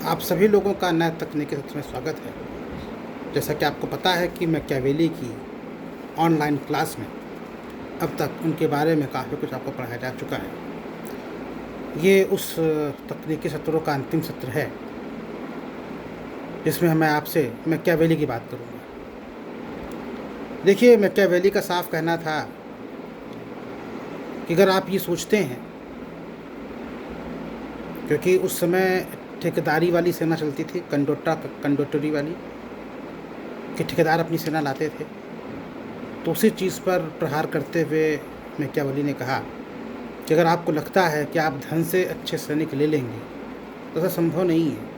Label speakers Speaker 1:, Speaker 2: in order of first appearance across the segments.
Speaker 1: आप सभी लोगों का नए तकनीकी सत्र में स्वागत है। जैसा कि आपको पता है कि मैकियावेली की ऑनलाइन क्लास में अब तक उनके बारे में काफ़ी कुछ आपको पढ़ाया जा चुका है। ये उस तकनीकी सत्रों का अंतिम सत्र है जिसमें मैं आपसे मैकियावेली की बात करूँगा। देखिए, मैकियावेली का साफ कहना था कि अगर आप ये सोचते हैं, क्योंकि उस समय ठेकेदारी वाली सेना चलती थी, कंडोटरी वाली, कि ठेकेदार अपनी सेना लाते थे, तो उसी चीज़ पर प्रहार करते हुए मैकियावेली ने कहा कि अगर आपको लगता है कि आप धन से अच्छे सैनिक ले लेंगे तो ऐसा संभव नहीं है।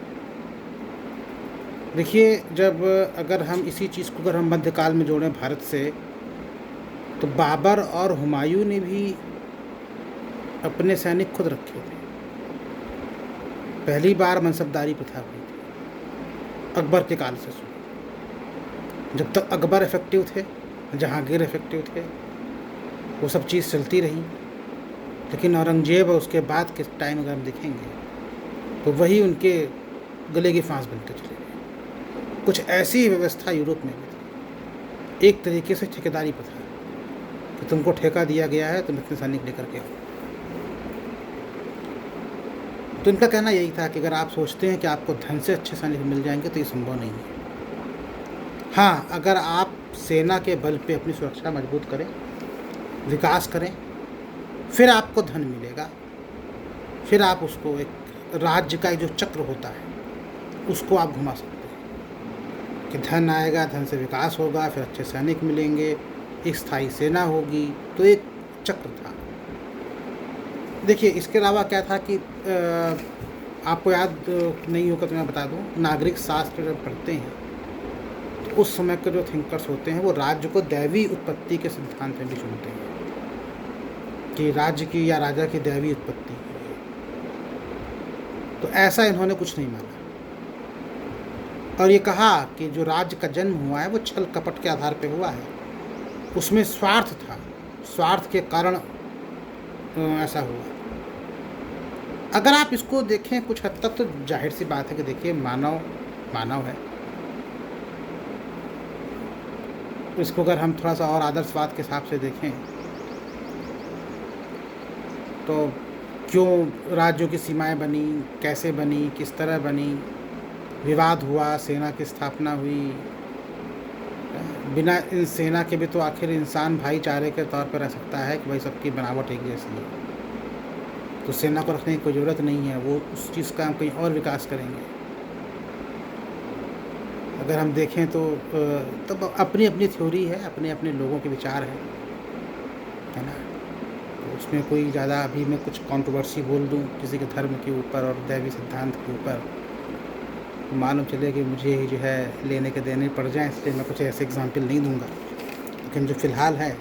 Speaker 1: देखिए, अगर हम इसी चीज़ को अगर हम मध्यकाल में जोड़ें भारत से, तो बाबर और हुमायूं ने भी अपने सैनिक खुद रखे थे। पहली बार मनसबदारी प्रथा हुई थी अकबर के काल से शुरू। जब तक अकबर इफेक्टिव थे, जहांगीर इफेक्टिव थे, वो सब चीज़ चलती रही। लेकिन औरंगजेब और उसके बाद के टाइम अगर हम देखेंगे तो वही उनके गले की फांस बनते चले गए। कुछ ऐसी व्यवस्था यूरोप में भी थी, एक तरीके से ठेकेदारी प्रथा, कि तुमको ठेका दिया गया है, तुम इतने सैनिक लेकर के आओ। तो इनका कहना यही था कि अगर आप सोचते हैं कि आपको धन से अच्छे सैनिक मिल जाएंगे तो ये संभव नहीं है। हाँ, अगर आप सेना के बल पे अपनी सुरक्षा मजबूत करें, विकास करें, फिर आपको धन मिलेगा। फिर आप उसको एक राज्य का जो चक्र होता है उसको आप घुमा सकते हैं कि धन आएगा, धन से विकास होगा, फिर अच्छे सैनिक मिलेंगे, एक स्थायी सेना होगी। तो एक चक्र था। देखिए, इसके अलावा क्या था कि आपको याद नहीं होगा तो मैं बता दूं, नागरिक शास्त्र जब पढ़ते हैं तो उस समय के जो थिंकर्स होते हैं वो राज्य को दैवी उत्पत्ति के सिद्धांत में भी सुनते हैं कि राज्य की या राजा की दैवी उत्पत्ति है। तो ऐसा इन्होंने कुछ नहीं माना और ये कहा कि जो राज्य का जन्म हुआ है वो छल कपट के आधार पर हुआ है, उसमें स्वार्थ था, स्वार्थ के कारण ऐसा हुआ। अगर आप इसको देखें कुछ हद तक तो जाहिर सी बात है कि देखिए, मानव है। इसको अगर हम थोड़ा सा और आदर्शवाद के हिसाब से देखें तो क्यों राज्यों की सीमाएं बनी, कैसे बनी, किस तरह बनी, विवाद हुआ, सेना की स्थापना हुई। बिना इन सेना के भी तो आखिर इंसान भाईचारे के तौर पर रह सकता है कि भाई सबकी बनावट एक जैसी है, तो सेना को रखने की कोई ज़रूरत नहीं है, वो उस चीज़ का हम कहीं और विकास करेंगे। अगर हम देखें तो तब अपनी अपनी थ्योरी है, अपने अपने लोगों के विचार है ना। तो उसमें कोई ज़्यादा अभी मैं कुछ कंट्रोवर्सी बोल दूं किसी के धर्म के ऊपर और दैवी सिद्धांत के ऊपर, मालूम चले कि मुझे जो है लेने के देने पड़ जाएं, इसलिए मैं कुछ ऐसे एग्जाम्पल नहीं दूंगा। लेकिन जो फ़िलहाल है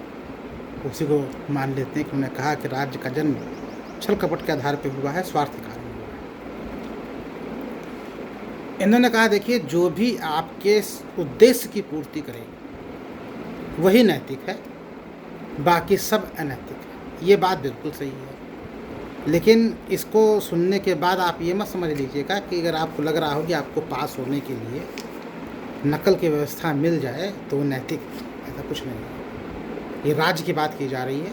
Speaker 1: उसी को मान लेते हैं कि उन्होंने कहा कि राज्य का जन्म छल कपट के आधार पर हुआ है, स्वार्थ के कारण हुआ है। इन्होंने कहा देखिए, जो भी आपके उद्देश्य की पूर्ति करे वही नैतिक है, बाकी सब अनैतिक है। ये बात बिल्कुल सही है। लेकिन इसको सुनने के बाद आप ये मत समझ लीजिएगा कि अगर आपको लग रहा हो कि आपको पास होने के लिए नकल की व्यवस्था मिल जाए तो वो नैतिक है। ऐसा कुछ नहीं है। ये राज्य की बात की जा रही है।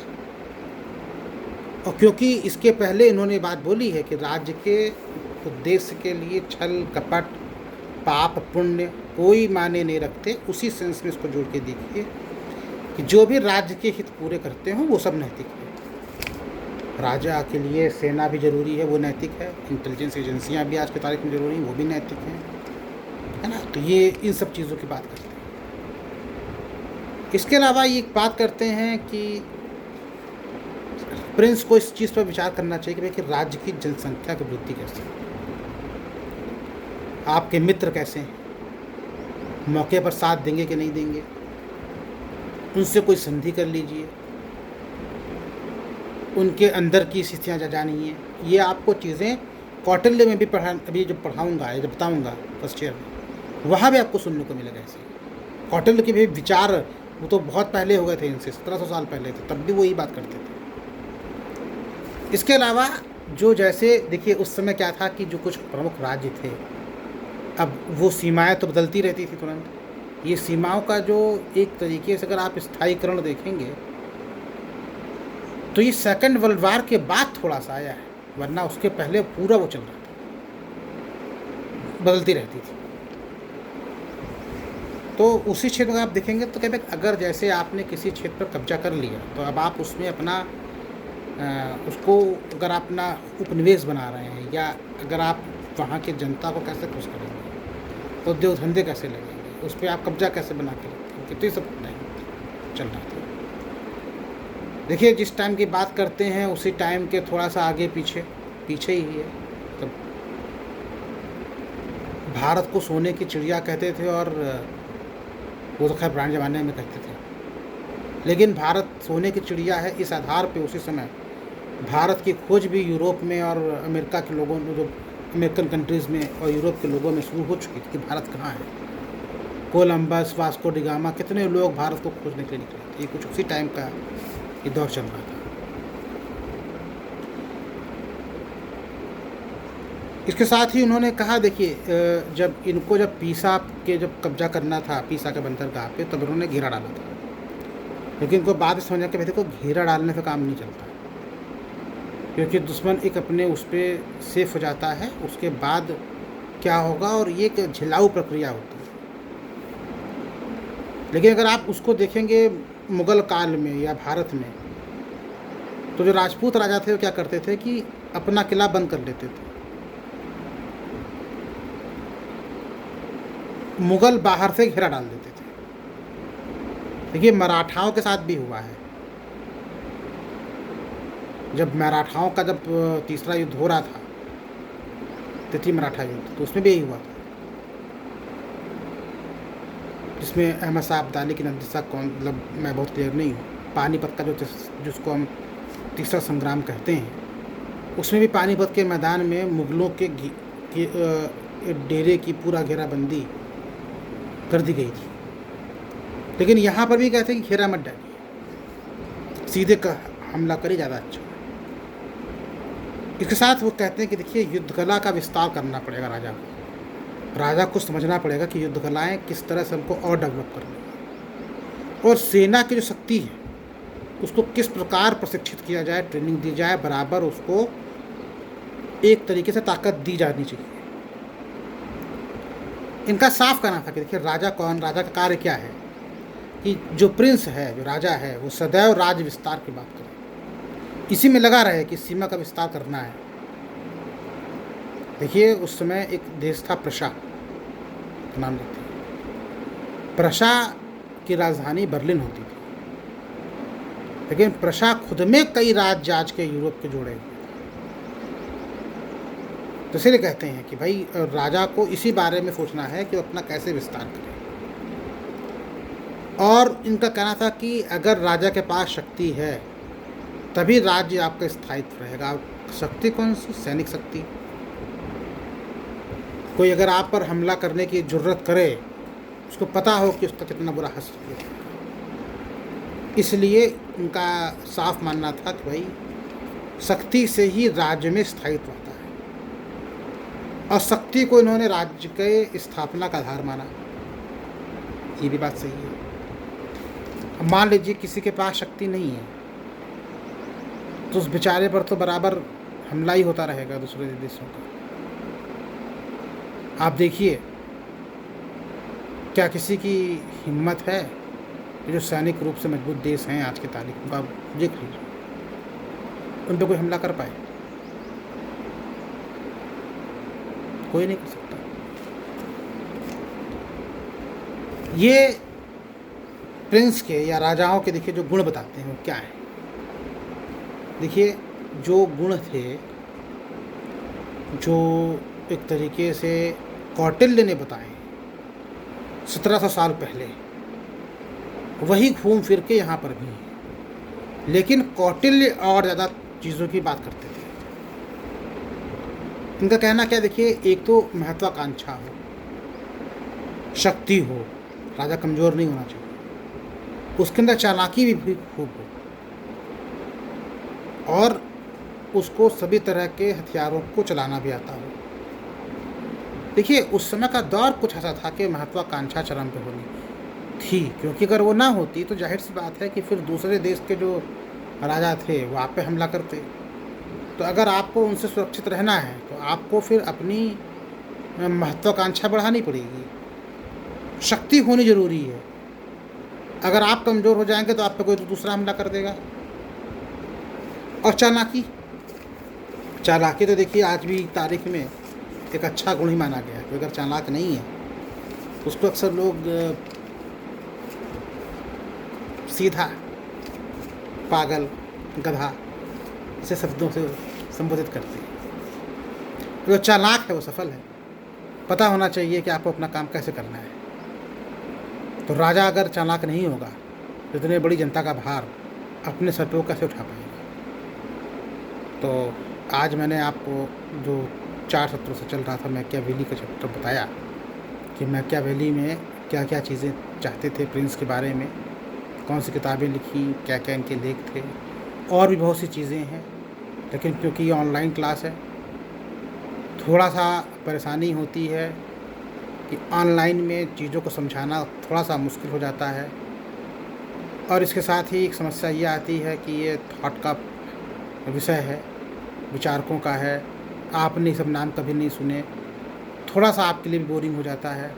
Speaker 1: और क्योंकि इसके पहले इन्होंने बात बोली है कि राज्य के उद्देश्य के लिए छल कपट, पाप पुण्य कोई माने नहीं रखते, उसी सेंस में इसको जोड़ के देखिए कि जो भी राज्य के हित पूरे करते हों वो सब नैतिक है। राजा के लिए सेना भी ज़रूरी है, वो नैतिक है। इंटेलिजेंस एजेंसियाँ भी आज की तारीख में ज़रूरी हैं, वो भी नैतिक हैं, है ना। तो ये इन सब चीज़ों की बात करते हैं। इसके अलावा ये बात करते हैं कि प्रिंस को इस चीज़ पर विचार करना चाहिए कि भाई कि राज्य की जनसंख्या की वृद्धि कैसे है, आपके मित्र कैसे हैं, मौके पर साथ देंगे कि नहीं देंगे, उनसे कोई संधि कर लीजिए, उनके अंदर की स्थितियाँ जानिए। ये आपको चीज़ें कौटिल्य में भी अभी जब पढ़ाऊँगा या जब बताऊँगा फर्स्ट ईयर में, वहाँ भी आपको सुनने को मिलेगा। ऐसे कौटिल्य के भी विचार वो तो बहुत पहले हो गए थे, इनसे 1700 साल पहले थे, तब भी वही बात करते थे। इसके अलावा जो जैसे देखिए उस समय क्या था कि जो कुछ प्रमुख राज्य थे अब वो सीमाएं तो बदलती रहती थी तुरंत। ये सीमाओं का जो एक तरीके से अगर आप स्थायीकरण देखेंगे तो ये सेकंड वर्ल्ड वार के बाद थोड़ा सा आया है, वरना उसके पहले पूरा वो चल रहा था, बदलती रहती थी। तो उसी क्षेत्र में आप देखेंगे तो कहते अगर जैसे आपने किसी क्षेत्र पर कब्जा कर लिया तो अब आप उसमें अपना उसको अगर आप अपना उपनिवेश बना रहे हैं, या अगर आप वहाँ की जनता को कैसे खुश करेंगे, तो उद्योग धंधे कैसे लगेंगे, उस पर आप कब्जा कैसे बना के रखेंगे, कितनी सब टाइम चल रहा था। देखिए जिस टाइम की बात करते हैं उसी टाइम के थोड़ा सा आगे पीछे ही है। तब भारत को सोने की चिड़िया कहते थे, और वो तो खैर पुराने ज़माने में कहते थे, लेकिन भारत सोने की चिड़िया है इस आधार पे उसी समय भारत की खोज भी यूरोप में और अमेरिका के लोगों में, जो अमेरिकन कंट्रीज़ में और यूरोप के लोगों में शुरू हो चुकी थी कि भारत कहाँ है। कोलंबस, वास्को डी गामा, कितने लोग भारत को खोजने के लिए निकले थे। ये कुछ उसी टाइम का ये दौर चल रहा था। इसके साथ ही उन्होंने कहा, देखिए जब पीसा के जब कब्जा करना था, पीसा के बंदरगाह पे, तब उन्होंने घेरा डाला था, लेकिन उनको बाद में समझा कि भाई देखो घेरा डालने से काम नहीं चलता, क्योंकि दुश्मन एक अपने उस पर सेफ हो जाता है, उसके बाद क्या होगा, और ये एक झिलाऊ प्रक्रिया होती है। लेकिन अगर आप उसको देखेंगे मुग़ल काल में या भारत में, तो जो राजपूत राजा थे वो क्या करते थे कि अपना किला बंद कर लेते थे, मुग़ल बाहर से घेरा डाल देते थे। देखिए मराठाओं के साथ भी हुआ है। जब मराठाओं का जब तीसरा युद्ध हो रहा था, तिथि मराठा युद्ध, तो उसमें भी यही हुआ था, जिसमें अहमद शाह अब्दाली की नंदिसा कौन, मतलब मैं बहुत क्लियर नहीं हूँ, पानीपत का जिसको हम तीसरा संग्राम कहते हैं, उसमें भी पानीपत के मैदान में मुग़लों के डेरे की पूरा घेराबंदी कर दी गई थी। लेकिन यहाँ पर भी कहते हैं कि घेरा मत डालिए, सीधे का हमला करिए, ज़्यादा अच्छा। इसके साथ वो कहते हैं कि देखिए युद्ध कला का विस्तार करना पड़ेगा राजा को समझना पड़ेगा कि युद्ध कलाएँ किस तरह से हमको और डेवलप करनी है, और सेना की जो शक्ति है उसको किस प्रकार प्रशिक्षित किया जाए, ट्रेनिंग दी जाए, बराबर उसको एक तरीके से ताकत दी जानी चाहिए। इनका साफ कहना था कि देखिए राजा का कार्य क्या है, कि जो प्रिंस है, जो राजा है, वो सदैव राज्य विस्तार की बात करे, इसी में लगा रहे कि सीमा का विस्तार करना है। देखिए उस समय एक देश था प्रशा, नाम लेते हैं। प्रशा की राजधानी बर्लिन होती थी, लेकिन प्रशा खुद में कई राज्य आज के यूरोप के जोड़े हुए, तो इसलिए कहते हैं कि भाई राजा को इसी बारे में सोचना है कि वो अपना कैसे विस्तार करे। और इनका कहना था कि अगर राजा के पास शक्ति है तभी राज्य आपका स्थायित्व रहेगा। शक्ति कौन सी? सैनिक शक्ति। कोई अगर आप पर हमला करने की जुर्रत करे, उसको पता हो कि उसका कितना बुरा हश्र है। इसलिए उनका साफ मानना था कि भाई शक्ति से ही राज्य में स्थायित्व आता है, और शक्ति को इन्होंने राज्य के स्थापना का आधार माना। ये भी बात सही है। अब मान लीजिए किसी के पास शक्ति नहीं है, तो उस बेचारे पर तो बराबर हमला ही होता रहेगा दूसरे देशों का। आप देखिए क्या किसी की हिम्मत है, जो सैनिक रूप से मजबूत देश हैं आज की तारीख में, आप देख लीजिए, उन पर कोई हमला कर पाए? कोई नहीं कर सकता। ये प्रिंस के या राजाओं के देखिए जो गुण बताते हैं वो क्या है। देखिए जो गुण थे, जो एक तरीके से कौटिल्य ने बताए 1700 साल पहले, वही घूम फिर के यहाँ पर भी है। लेकिन कौटिल्य और ज़्यादा चीज़ों की बात करते थे। इनका कहना क्या, देखिए एक तो महत्वाकांक्षा हो, शक्ति हो, राजा कमज़ोर नहीं होना चाहिए, उसके अंदर चालाकी भी खूब हो, और उसको सभी तरह के हथियारों को चलाना भी आता हो। देखिए, उस समय का दौर कुछ ऐसा था कि महत्वाकांक्षा चरम पे होनी थी, क्योंकि अगर वो ना होती तो ज़ाहिर-सी बात है कि फिर दूसरे देश के जो राजा थे वो आप पे हमला करते। तो अगर आपको उनसे सुरक्षित रहना है तो आपको फिर अपनी महत्वाकांक्षा बढ़ानी पड़ेगी। शक्ति होनी ज़रूरी है। अगर आप कमज़ोर हो जाएँगे तो आप पे कोई तो दूसरा हमला कर देगा। और चालाकी, चालाकी तो देखिए आज भी तारीख में एक अच्छा गुण ही माना गया है। कोई अगर चालाक नहीं है उसको अक्सर लोग सीधा, पागल, गधा ऐसे शब्दों से संबोधित करते हैं। जो चालाक है वो सफल है। पता होना चाहिए कि आपको अपना काम कैसे करना है। तो राजा अगर चालाक नहीं होगा तो इतने बड़ी जनता का भार अपने सर पे वो कैसे उठा पाएगा। तो आज मैंने आपको जो 4 सत्रों से चल रहा था मैकियावेली का चैप्टर बताया कि मैकियावेली में क्या क्या चीज़ें चाहते थे प्रिंस के बारे में, कौन सी किताबें लिखी, क्या क्या इनके लेख थे, और भी बहुत सी चीज़ें हैं। लेकिन क्योंकि ये ऑनलाइन क्लास है थोड़ा सा परेशानी होती है कि ऑनलाइन में चीज़ों को समझाना थोड़ा सा मुश्किल हो जाता है। और इसके साथ ही एक समस्या ये आती है कि ये थॉट का विषय है, विचारकों का है, आपने सब नाम कभी नहीं सुने, थोड़ा सा आपके लिए भी बोरिंग हो जाता है।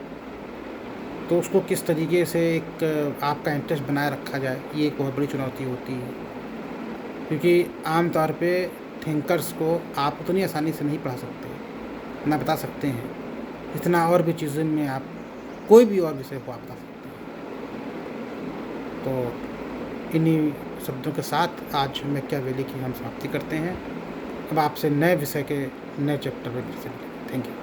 Speaker 1: तो उसको किस तरीके से एक आपका इंटरेस्ट बनाए रखा जाए, ये एक बहुत बड़ी चुनौती होती है। क्योंकि आम तौर पे थिंकर्स को आप उतनी आसानी से नहीं पढ़ा सकते, ना बता सकते हैं जितना और भी चीज़ों में आप कोई भी और विषय को आप बता सकते हैं। तो इन्हीं शब्दों के साथ आज मैकियावेली की हम समाप्ति करते हैं। अब आपसे नए विषय के नए चैप्टर में फिर से मिलेंगे। Thank you.